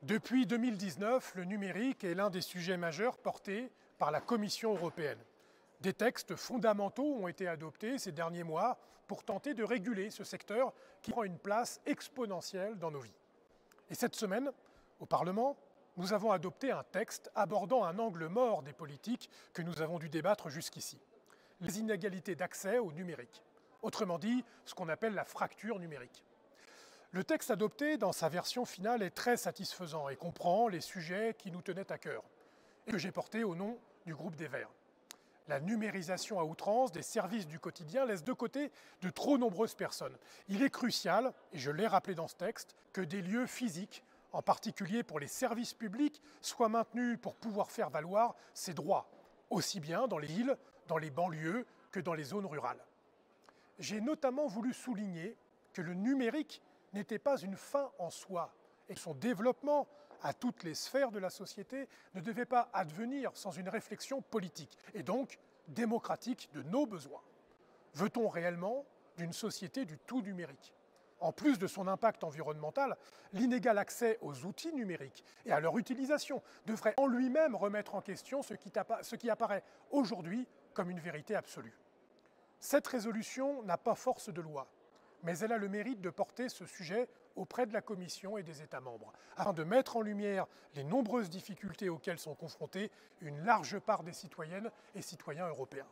Depuis 2019, le numérique est l'un des sujets majeurs portés par la Commission européenne. Des textes fondamentaux ont été adoptés ces derniers mois pour tenter de réguler ce secteur qui prend une place exponentielle dans nos vies. Et cette semaine, au Parlement, nous avons adopté un texte abordant un angle mort des politiques que nous avons dû débattre jusqu'ici: les inégalités d'accès au numérique. Autrement dit, ce qu'on appelle la fracture numérique. Le texte adopté dans sa version finale est très satisfaisant et comprend les sujets qui nous tenaient à cœur et que j'ai portés au nom du groupe des Verts. La numérisation à outrance des services du quotidien laisse de côté de trop nombreuses personnes. Il est crucial, et je l'ai rappelé dans ce texte, que des lieux physiques, en particulier pour les services publics, soient maintenus pour pouvoir faire valoir ses droits, aussi bien dans les villes, dans les banlieues que dans les zones rurales. J'ai notamment voulu souligner que le numérique n'était pas une fin en soi et que son développement à toutes les sphères de la société ne devait pas advenir sans une réflexion politique et donc démocratique de nos besoins. Veut-on réellement d'une société du tout numérique? En plus de son impact environnemental, l'inégal accès aux outils numériques et à leur utilisation devrait en lui-même remettre en question ce qui apparaît aujourd'hui comme une vérité absolue. Cette résolution n'a pas force de loi, mais elle a le mérite de porter ce sujet auprès de la Commission et des États membres, afin de mettre en lumière les nombreuses difficultés auxquelles sont confrontés une large part des citoyennes et citoyens européens.